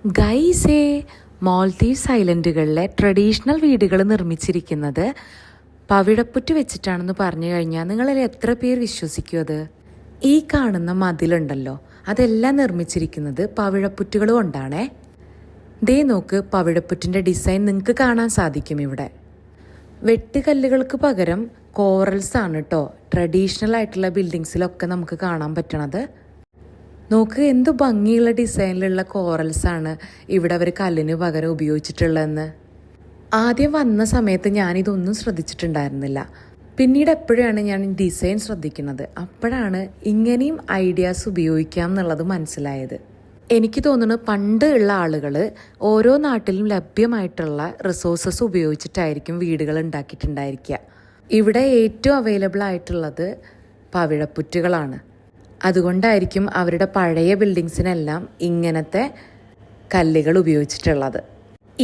ഗൈസേ, Maldives ഐലൻഡുകളിലെ traditional വീടുകൾ നിർമ്മിച്ചിരിക്കുന്നത് പവിഴപ്പുറ്റ് വെച്ചിട്ടാണെന്ന് പറഞ്ഞു കഴിഞ്ഞാൽ നിങ്ങളിൽ എത്ര പേർ വിശ്വസിക്കും? അത് ഈ കാണുന്ന മതിലുണ്ടല്ലോ, അതെല്ലാം നിർമ്മിച്ചിരിക്കുന്നത് പവിഴപ്പുറ്റുകൾ കൊണ്ടാണേ. ദേ നോക്ക്, പവിഴപ്പുറ്റിൻ്റെ ഡിസൈൻ നിങ്ങൾക്ക് കാണാൻ സാധിക്കും ഇവിടെ. വെട്ടുകല്ലുകൾക്ക് പകരം കോറൽസ് ആണ് കേട്ടോ ട്രഡീഷണൽ ആയിട്ടുള്ള ബിൽഡിങ്സിലൊക്കെ നമുക്ക് കാണാൻ പറ്റണത്. നോക്ക്, എന്ത് ഭംഗിയുള്ള ഡിസൈനിലുള്ള കോറൽസാണ് ഇവിടെ അവർ കല്ലിന് പകരം ഉപയോഗിച്ചിട്ടുള്ളതെന്ന്. ആദ്യം വന്ന സമയത്ത് ഞാനിതൊന്നും ശ്രദ്ധിച്ചിട്ടുണ്ടായിരുന്നില്ല. പിന്നീട് എപ്പോഴാണ് ഞാൻ ഡിസൈൻ ശ്രദ്ധിക്കുന്നത്, അപ്പോഴാണ് ഇങ്ങനെയും ഐഡിയാസ് ഉപയോഗിക്കാം എന്നുള്ളത് മനസ്സിലായത്. എനിക്ക് തോന്നുന്നു പണ്ട് ഉള്ള ആളുകൾ ഓരോ നാട്ടിലും ലഭ്യമായിട്ടുള്ള റിസോഴ്സസ് ഉപയോഗിച്ചിട്ടായിരിക്കും വീടുകൾ ഉണ്ടാക്കിയിട്ടുണ്ടായിരിക്കുക. ഇവിടെ ഏറ്റവും അവൈലബിൾ ആയിട്ടുള്ളത് പവിഴപ്പുറ്റുകളാണ്. അതുകൊണ്ടായിരിക്കും അവരുടെ പഴയ ബിൽഡിങ്സിനെല്ലാം ഇങ്ങനത്തെ കല്ലുകൾ ഉപയോഗിച്ചിട്ടുള്ളത്.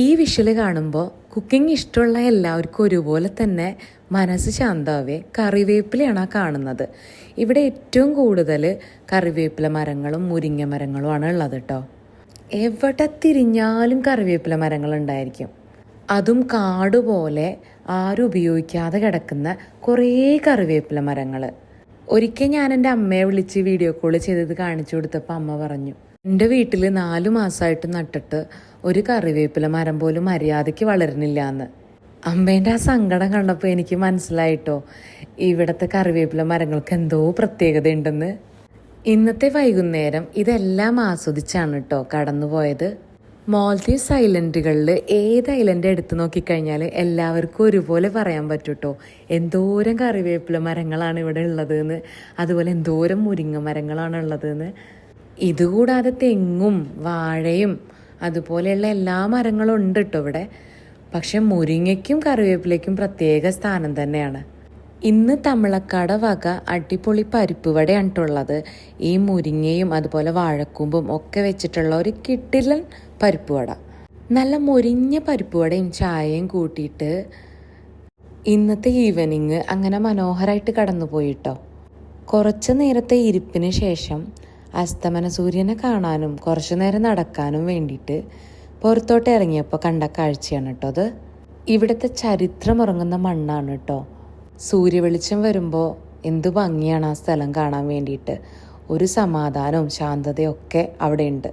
ഈ വിഷ്വൽ കാണുമ്പോൾ കുക്കിംഗ് ഇഷ്ടമുള്ള എല്ലാവർക്കും ഒരുപോലെ തന്നെ മനസ്സ് ശാന്തമാവേ കറിവേപ്പിലയാണ് കാണുന്നത്. ഇവിടെ ഏറ്റവും കൂടുതൽ കറിവേപ്പില മരങ്ങളും മുരിങ്ങ മരങ്ങളുമാണ് ഉള്ളത് കേട്ടോ. എവിടെ തിരിഞ്ഞാലും കറിവേപ്പില മരങ്ങളുണ്ടായിരിക്കും. അതും കാടുപോലെ ആരും ഉപയോഗിക്കാതെ കിടക്കുന്ന കുറേ കറിവേപ്പില മരങ്ങൾ. ഒരിക്കൽ ഞാൻ എൻ്റെ അമ്മയെ വിളിച്ച് വീഡിയോ കോൾ ചെയ്തത് കാണിച്ചു കൊടുത്തപ്പോൾ അമ്മ പറഞ്ഞു, എൻ്റെ വീട്ടിൽ 4 മാസമായിട്ട് നട്ടിട്ട് ഒരു കറിവേപ്പില മരം പോലും മര്യാദയ്ക്ക് വളരുന്നില്ല എന്ന്. അമ്മേൻ്റെ ആ സങ്കടം കണ്ടപ്പോൾ എനിക്ക് മനസ്സിലായിട്ടോ, ഇവിടുത്തെ കറിവേപ്പില മരങ്ങൾക്ക് എന്തോ പ്രത്യേകത ഉണ്ടെന്ന്. ഇന്നത്തെ വൈകുന്നേരം ഇതെല്ലാം ആസ്വദിച്ചാണ് കേട്ടോ കടന്നുപോയത്. മാൽദീവ്സ് ഐലൻഡുകളിൽ ഏത് ഐലൻഡ് എടുത്ത് നോക്കിക്കഴിഞ്ഞാൽ എല്ലാവർക്കും ഒരുപോലെ പറയാൻ പറ്റും കേട്ടോ, എന്തോരം കറിവേപ്പില മരങ്ങളാണ് ഇവിടെ ഉള്ളതെന്ന്, അതുപോലെ എന്തോരം മുരിങ്ങ മരങ്ങളാണ് ഉള്ളതെന്ന്. ഇതുകൂടാതെ തെങ്ങും വാഴയും അതുപോലെയുള്ള എല്ലാ മരങ്ങളും ഉണ്ട് കേട്ടോ ഇവിടെ. പക്ഷെ മുരിങ്ങയ്ക്കും കറിവേപ്പിലയ്ക്കും പ്രത്യേക സ്ഥാനം തന്നെയാണ്. ഇന്ന് തമിഴക്കാട് വക അടിപൊളി പരിപ്പ് വടയാണ് കേട്ടുള്ളത്. ഈ മുരിങ്ങയും അതുപോലെ വാഴക്കൂമ്പും ഒക്കെ വെച്ചിട്ടുള്ള ഒരു കിടിലൻ പരിപ്പ് വട. നല്ല മൊരിഞ്ഞ പരിപ്പ് വടയും ചായയും കൂട്ടിയിട്ട് ഇന്നത്തെ ഈവനിങ് അങ്ങനെ മനോഹരമായിട്ട് കടന്നുപോയിട്ടോ. കുറച്ച് നേരത്തെ ഇരിപ്പിന് ശേഷം അസ്തമന സൂര്യനെ കാണാനും കുറച്ചു നേരം നടക്കാനും വേണ്ടിയിട്ട് പുറത്തോട്ട് ഇറങ്ങിയപ്പോൾ കണ്ട കാഴ്ചയാണ് കേട്ടോ അത്. ഇവിടുത്തെ ചരിത്രമുറങ്ങുന്ന മണ്ണാണ് കേട്ടോ. സൂര്യവെളിച്ചം വരുമ്പോൾ എന്തു ഭംഗിയാണ് ആ സ്ഥലം കാണാൻ വേണ്ടിയിട്ട്. ഒരു സമാധാനവും ശാന്തതയും ഒക്കെ അവിടെ ഉണ്ട്.